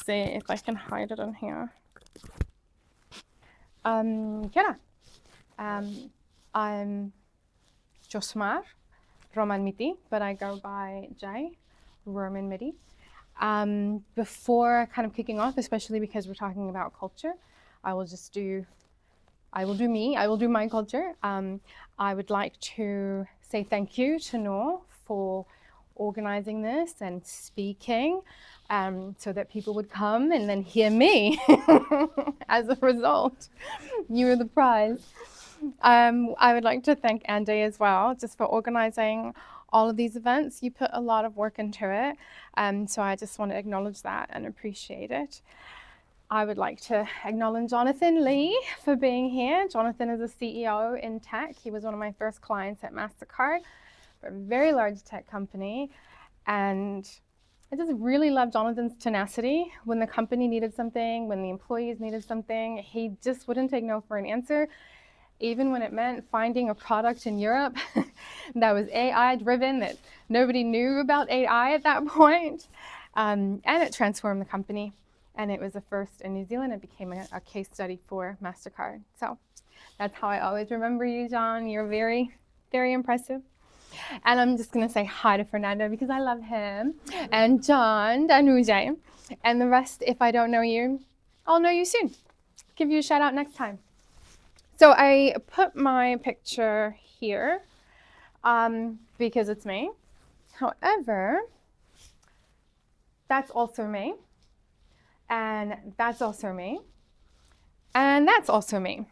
see if I can hide it in here. كده. I'm Josmar, Roman Miti, but I go by Jay, Roman Miti. Before kind of kicking off, especially because we're talking about culture, I will do my culture. I would like to say thank you to Noor for organizing this and speaking so that people would come and then hear me as a result. You are the prize. I would like to thank Andy as well, just for organizing all of these events. You put a lot of work into it, so I just want to acknowledge that and appreciate it. I would like to acknowledge Jonathan Lee for being here. Jonathan is a CEO in tech. He was one of my first clients at MasterCard, for a very large tech company. And I just really love Jonathan's tenacity. When the company needed something, when the employees needed something, he just wouldn't take no for an answer, even when it meant finding a product in Europe that was AI driven, that nobody knew about AI at that point. And it transformed the company. And it was a first in New Zealand. It became a case study for MasterCard. So that's how I always remember you, John. You're very, very impressive. And I'm just going to say hi to Fernando because I love him. And John, Danuje. And the rest, if I don't know you, I'll know you soon. Give you a shout out next time. So I put my picture here because it's me. However, that's also me. And that's also me. And that's also me.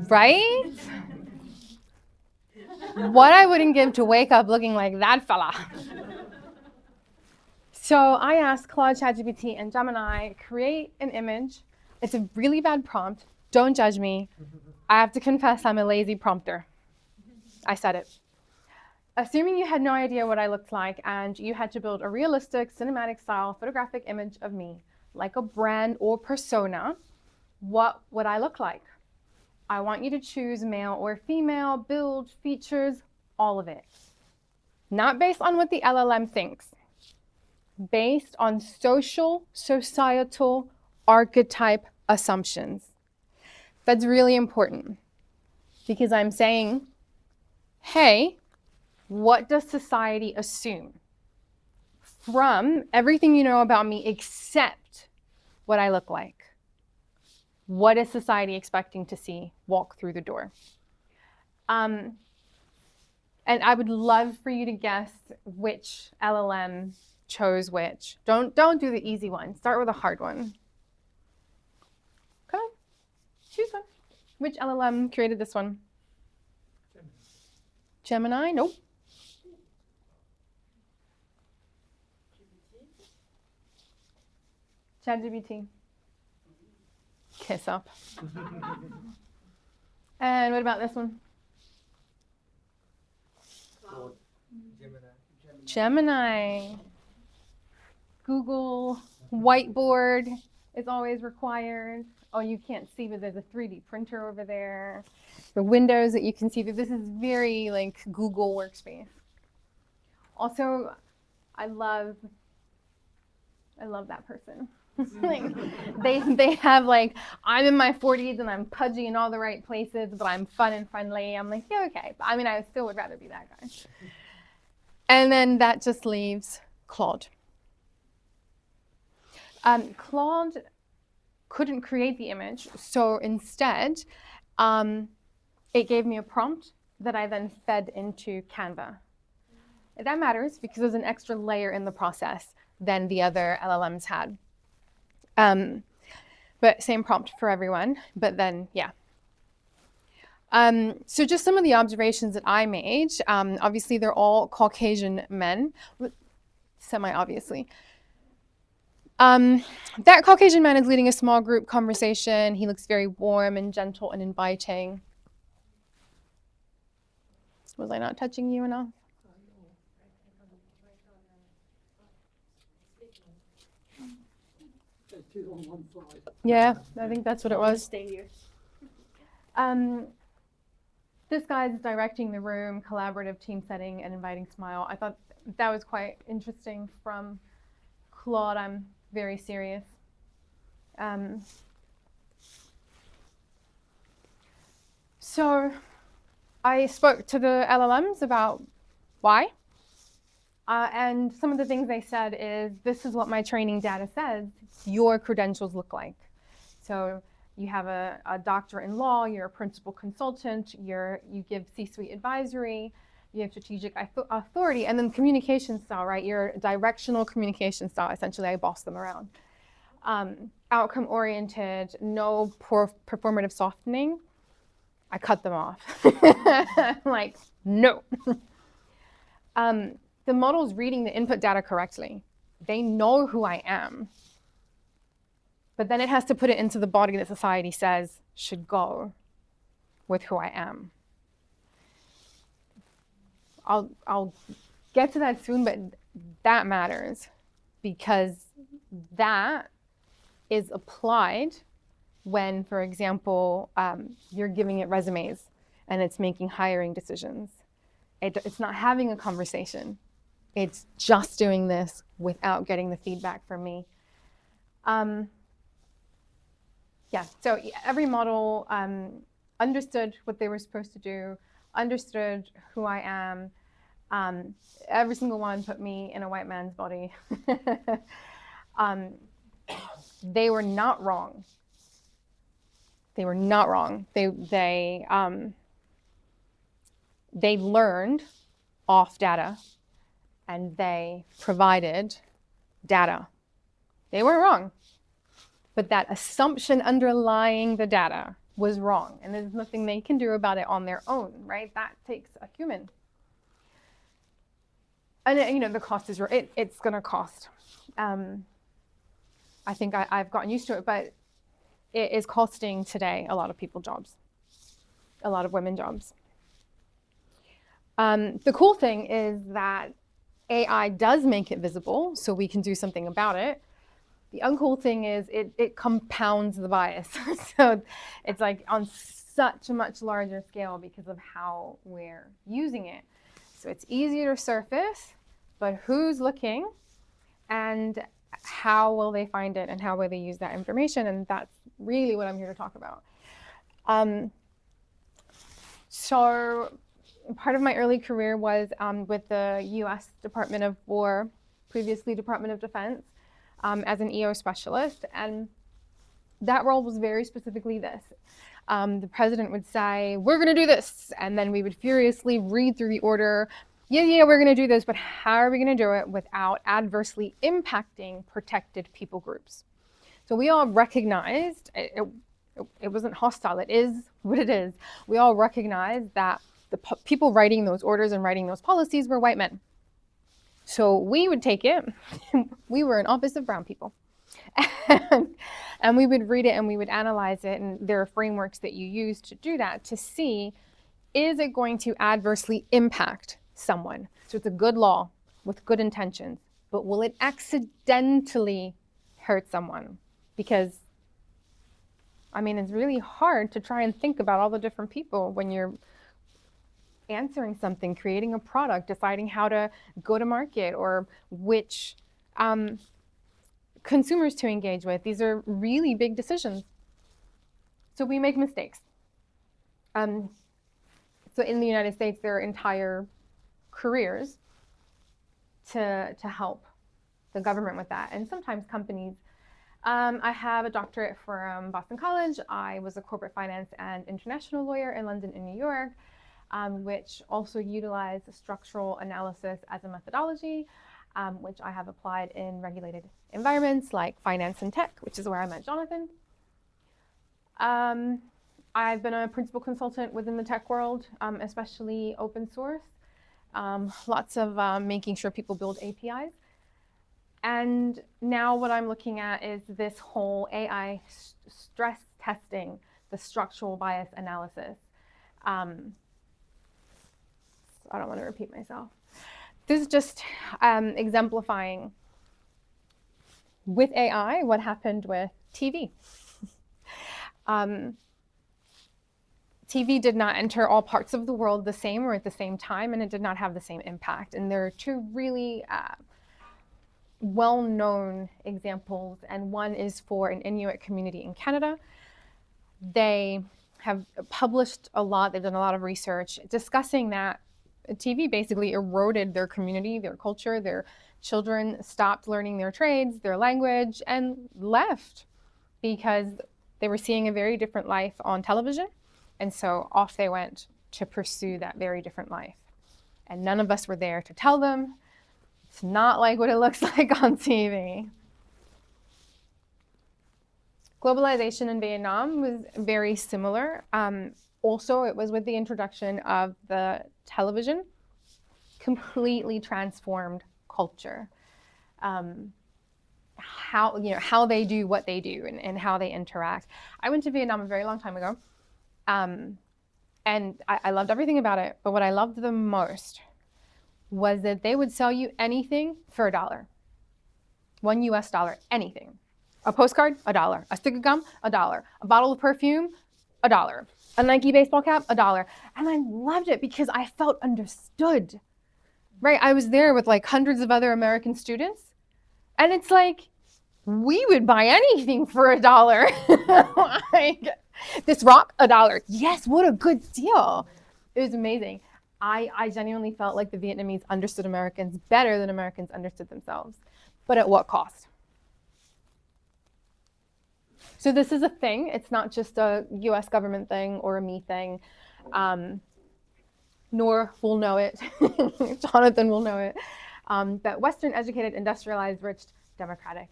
Right? What I wouldn't give to wake up looking like that fella. So I asked Claude, ChatGPT, and Gemini, create an image. It's a really bad prompt. Don't judge me. I have to confess I'm a lazy prompter. I said it. Assuming you had no idea what I looked like and you had to build a realistic cinematic style photographic image of me, like a brand or persona, what would I look like? I want you to choose male or female, build, features, all of it. Not based on what the LLM thinks, based on social, societal, archetype assumptions. That's really important because I'm saying, hey, what does society assume from everything you know about me except what I look like? What is society expecting to see walk through the door? And I would love for you to guess which LLM chose which. Don't do the easy one. Start with a hard one. Okay, choose one. Which LLM created this one? Gemini? Nope. ChatGPT. Kiss up. And what about this one? Gemini. Google whiteboard is always required. Oh, you can't see, but there's a 3D printer over there. The windows that you can see, this is very like Google workspace. Also, I love that person. Like, they have like, I'm in my 40s and I'm pudgy in all the right places, but I'm fun and friendly. I'm like, yeah, okay. But I mean, I still would rather be that guy. And then that just leaves Claude. Claude couldn't create the image, so instead, it gave me a prompt that I then fed into Canva. That matters because there's an extra layer in the process than the other LLMs had. But same prompt for everyone, but then, yeah. So just some of the observations that I made, obviously they're all Caucasian men, semi-obviously. That Caucasian man is leading a small group conversation. He looks very warm and gentle and inviting. Was I not touching you enough? Yeah, I think that's what it was. Stay here. This guy's directing the room, collaborative team setting, and inviting smile. I thought that was quite interesting from Claude, I'm very serious. So I spoke to the LLMs about why. And some of the things they said is, this is what my training data says your credentials look like. So you have a doctorate in law, you're a principal consultant, you give C-suite advisory, you have strategic authority, and then communication style, right? Your directional communication style. Essentially, I boss them around. Outcome oriented, no performative softening. I cut them off. Like, no. The model's reading the input data correctly. They know who I am. But then it has to put it into the body that society says should go with who I am. I'll get to that soon, but that matters because that is applied when, for example, you're giving it resumes and it's making hiring decisions. It's not having a conversation. It's just doing this without getting the feedback from me. Yeah, so every model understood what they were supposed to do, understood who I am. Every single one put me in a white man's body. They were not wrong. They were not wrong. They learned off data and they provided data. They weren't wrong. But that assumption underlying the data was wrong. And there's nothing they can do about it on their own, right? That takes a human. And the cost is, it's gonna cost. I think I've gotten used to it, but it is costing today a lot of people jobs, a lot of women jobs. The cool thing is that AI does make it visible, so we can do something about it. The uncool thing is it compounds the bias. So it's like on such a much larger scale because of how we're using it. So it's easier to surface, but who's looking and how will they find it and how will they use that information? And that's really what I'm here to talk about. So part of my early career was with the US Department of War, previously Department of Defense, as an EO specialist. And that role was very specifically this. The president would say, we're going to do this. And then we would furiously read through the order. Yeah, we're going to do this, but how are we going to do it without adversely impacting protected people groups? So we all recognized, it wasn't hostile, it is what it is. We all recognized that the people writing those orders and writing those policies were white men. So we would take it, we were an office of brown people, and we would read it and we would analyze it, and there are frameworks that you use to do that, to see, is it going to adversely impact someone? So it's a good law with good intentions, but will it accidentally hurt someone? Because, I mean, it's really hard to try and think about all the different people when you're answering something, creating a product, deciding how to go to market or which consumers to engage with. These are really big decisions. So we make mistakes. So in the United States, there are entire careers to help the government with that. And sometimes companies, I have a doctorate from Boston College. I was a corporate finance and international lawyer in London and New York, which also utilized structural analysis as a methodology, which I have applied in regulated environments like finance and tech, which is where I met Jonathan. I've been a principal consultant within the tech world, especially open source. Lots of making sure people build APIs. And now what I'm looking at is this whole AI stress testing, the structural bias analysis. I don't want to repeat myself. This is just exemplifying with AI what happened with TV. TV did not enter all parts of the world the same or at the same time, and it did not have the same impact. And there are two really well-known examples, and one is for an Inuit community in Canada. They have published a lot, they've done a lot of research discussing that TV basically eroded their community, their culture. Their children stopped learning their trades, their language, and left because they were seeing a very different life on television. And so off they went to pursue that very different life. And none of us were there to tell them, it's not like what it looks like on TV. Globalization in Vietnam was very similar. Also, it was with the introduction of the television, completely transformed culture. How they do what they do and how they interact. I went to Vietnam a very long time ago, and I loved everything about it. But what I loved the most was that they would sell you anything for $1. $1 US, anything. A postcard, $1. A stick of gum, $1. A bottle of perfume, $1. A Nike baseball cap, $1. And I loved it because I felt understood, right? I was there with like hundreds of other American students. And it's like, we would buy anything for $1. Like, this rock, $1. Yes, what a good deal. It was amazing. I genuinely felt like the Vietnamese understood Americans better than Americans understood themselves. But at what cost? So this is a thing. It's not just a US government thing or a me thing. Noor will know it. Jonathan will know it. But Western educated, industrialized, rich, democratic.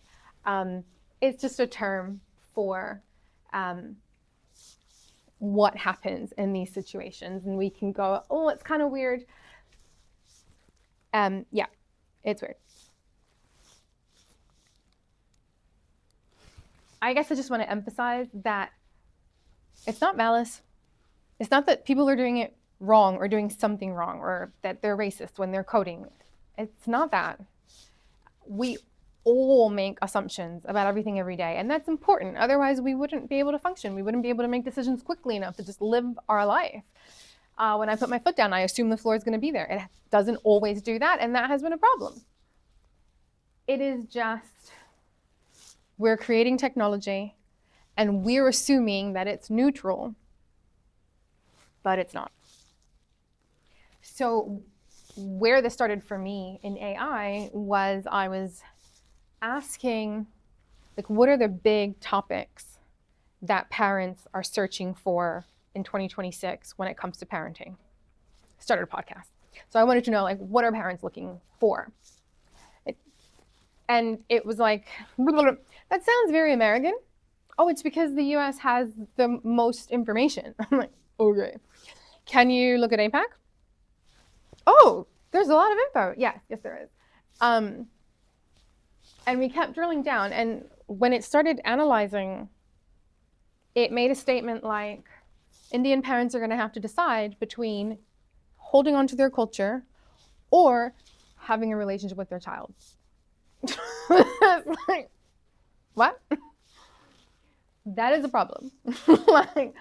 It's just a term for what happens in these situations. And we can go, oh, it's kind of weird. Yeah, it's weird. I guess I just want to emphasize that it's not malice. It's not that people are doing it wrong or doing something wrong or that they're racist when they're coding. It's not that. We all make assumptions about everything every day, and that's important. Otherwise, we wouldn't be able to function. We wouldn't be able to make decisions quickly enough to just live our life. When I put my foot down, I assume the floor is going to be there. It doesn't always do that, and that has been a problem. It is just, we're creating technology, and we're assuming that it's neutral, but it's not. So where this started for me in AI was I was asking, like, what are the big topics that parents are searching for in 2026 when it comes to parenting? Started a podcast. So I wanted to know, like, what are parents looking for? And it was like, that sounds very American. Oh, it's because the US has the most information. I'm like, okay. Can you look at APAC? Oh, there's a lot of info. Yes, there is. And we kept drilling down. And when it started analyzing, it made a statement like, Indian parents are going to have to decide between holding on to their culture or having a relationship with their child. Like, what? That is a problem. Like,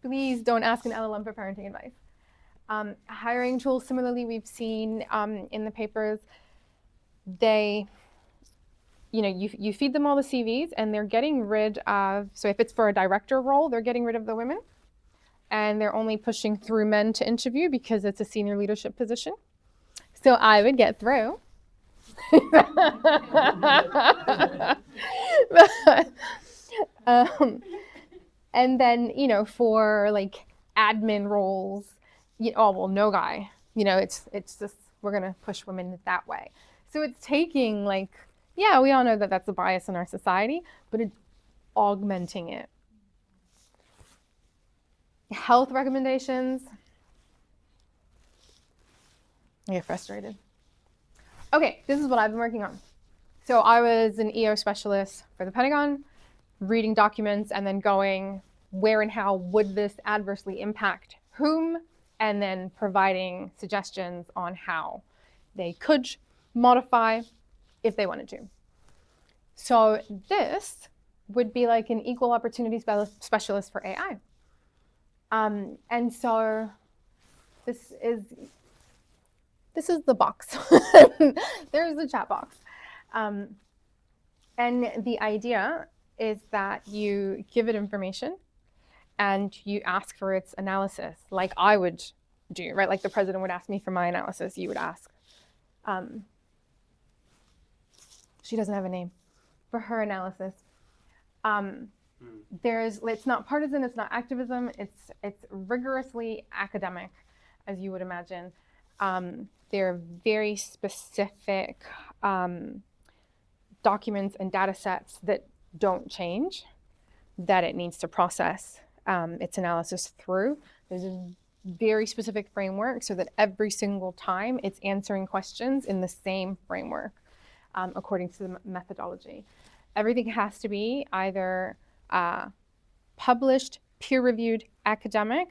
please don't ask an LLM for parenting advice. Hiring tools, similarly, we've seen in the papers, they, you feed them all the CVs and they're getting rid of, so if it's for a director role, they're getting rid of the women and they're only pushing through men to interview because it's a senior leadership position. So I would get through. And then, for like admin roles, no guy. It's just, we're gonna push women that way. So it's taking we all know that that's a bias in our society, but it's augmenting it. Health recommendations. I get frustrated. Okay, this is what I've been working on. So I was an EO specialist for the Pentagon, reading documents and then going, where and how would this adversely impact whom, and then providing suggestions on how they could modify if they wanted to. So this would be like an equal opportunity specialist for AI. And so this is the box. There's the chat box. And the idea is that you give it information and you ask for its analysis, like I would do, right? Like the president would ask me for my analysis, you would ask. She doesn't have a name for her analysis. It's not partisan, it's not activism, it's rigorously academic, as you would imagine. There are very specific documents and data sets that don't change, that it needs to process its analysis through. There's a very specific framework so that every single time it's answering questions in the same framework according to the methodology. Everything has to be either published, peer-reviewed academic,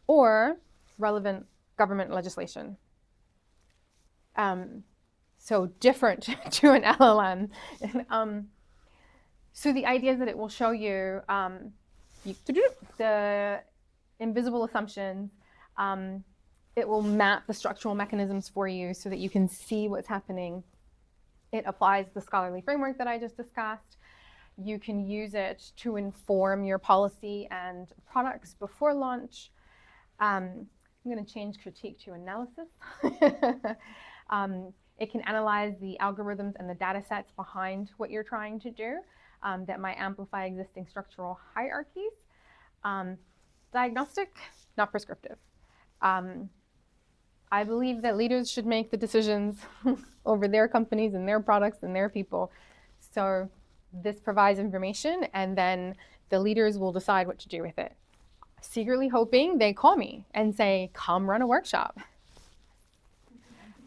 or relevant government legislation. So different to an LLM. So the idea is that it will show you the invisible assumptions. It will map the structural mechanisms for you so that you can see what's happening. It applies the scholarly framework that I just discussed. You can use it to inform your policy and products before launch. I'm going to change critique to analysis. It can analyze the algorithms and the data sets behind what you're trying to do that might amplify existing structural hierarchies. Diagnostic, not prescriptive. I believe that leaders should make the decisions over their companies and their products and their people. So this provides information, and then the leaders will decide what to do with it. Secretly hoping they call me and say, come run a workshop.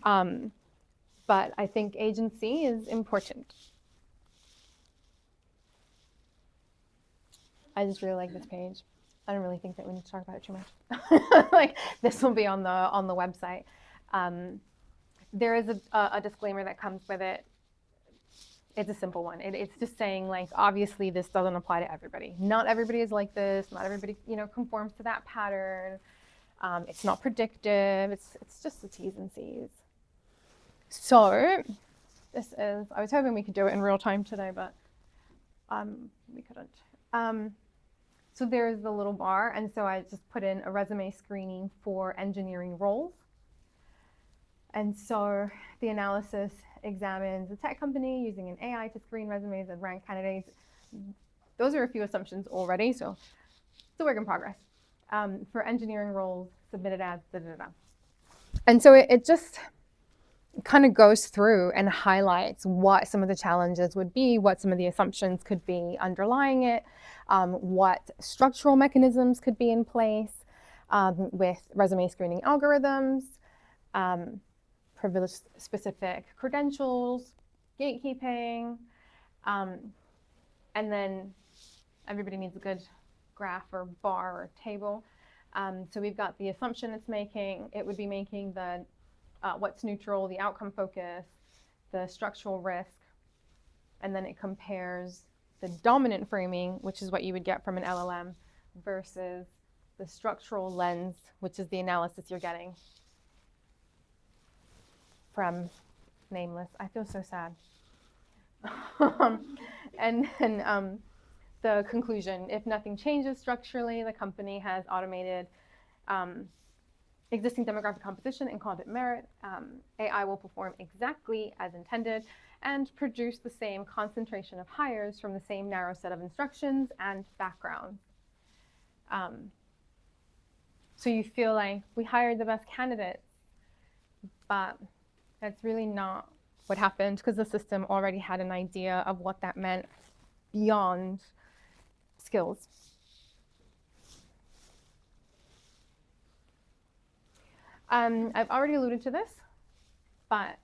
But I think agency is important. I just really like this page. I don't really think that we need to talk about it too much. Like, this will be on the website. There is a disclaimer that comes with it. It's a simple one. It's just saying, like, obviously this doesn't apply to everybody. Not everybody is like this. Not everybody, conforms to that pattern. It's not predictive. It's just the T's and C's. So this is, I was hoping we could do it in real time today, but we couldn't. So there's the little bar, and so I just put in a resume screening for engineering roles. And so the analysis examines a tech company using an AI to screen resumes and rank candidates. Those are a few assumptions already, so it's a work in progress. For engineering roles, submitted as da-da-da. And so it just kind of goes through and highlights what some of the challenges would be, what some of the assumptions could be underlying it, what structural mechanisms could be in place with resume screening algorithms, privilege-specific credentials, gatekeeping, and then everybody needs a good graph or bar or table. So we've got the assumption it's making. It would be making the what's neutral, the outcome focus, the structural risk, and then it compares the dominant framing, which is what you would get from an LLM, versus the structural lens, which is the analysis you're getting from Nameless. I feel so sad. And then the conclusion: if nothing changes structurally, the company has automated existing demographic composition and called it merit. AI will perform exactly as intended and produce the same concentration of hires from the same narrow set of instructions and backgrounds. So you feel like we hired the best candidates, but that's really not what happened, because the system already had an idea of what that meant beyond skills. I've already alluded to this, but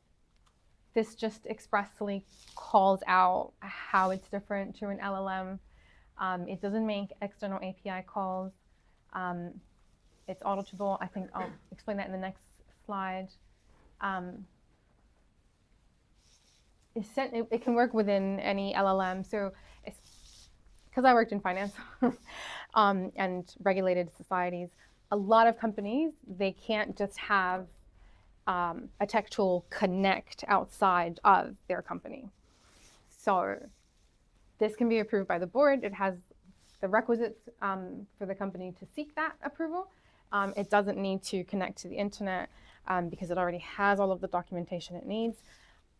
this just expressly calls out how it's different to an LLM. It doesn't make external API calls. It's auditable. I think I'll explain that in the next slide. It can work within any LLM. So it's because I worked in finance and regulated societies. A lot of companies, they can't just have a tech tool connect outside of their company. So this can be approved by the board. It has the requisites for the company to seek that approval. It doesn't need to connect to the internet because it already has all of the documentation it needs.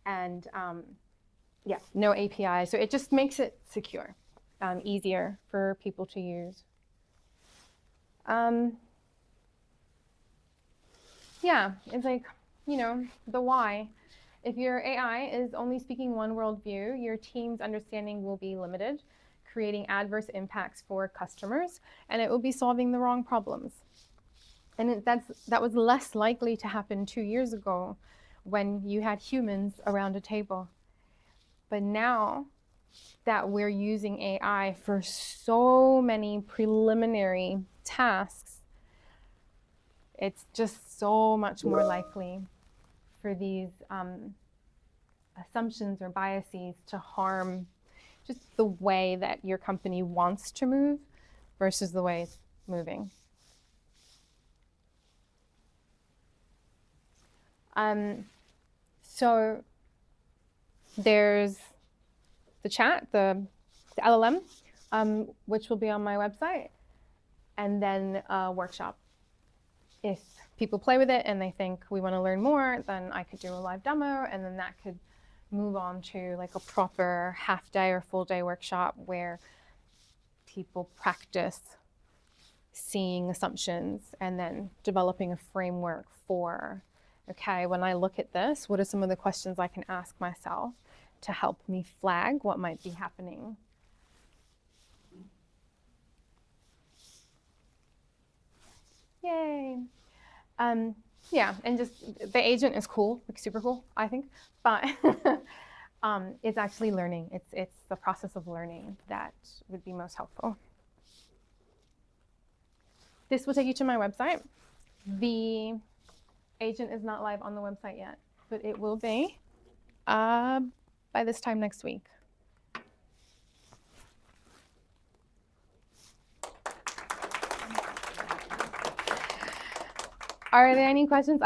And yeah, no API. So it just makes it secure, easier for people to use. Yeah, it's like, you know, the why. If your AI is only speaking one worldview, your team's understanding will be limited, creating adverse impacts for customers, and it will be solving the wrong problems. And that was less likely to happen 2 years ago when you had humans around a table. But now that we're using AI for so many preliminary tasks, it's just so much more likely for these assumptions or biases to harm just the way that your company wants to move versus the way it's moving. So there's the chat, the LLM, which will be on my website, and then a workshop. If people play with it and they think we want to learn more, then I could do a live demo, and then that could move on to like a proper half-day or full-day workshop where people practice seeing assumptions and then developing a framework for, okay, when I look at this, what are some of the questions I can ask myself to help me flag what might be happening? Yay. Yeah, and just the agent is cool, like super cool, I think, but it's actually learning. It's the process of learning that would be most helpful. This will take you to my website. The agent is not live on the website yet, but it will be by this time next week. Are there any questions?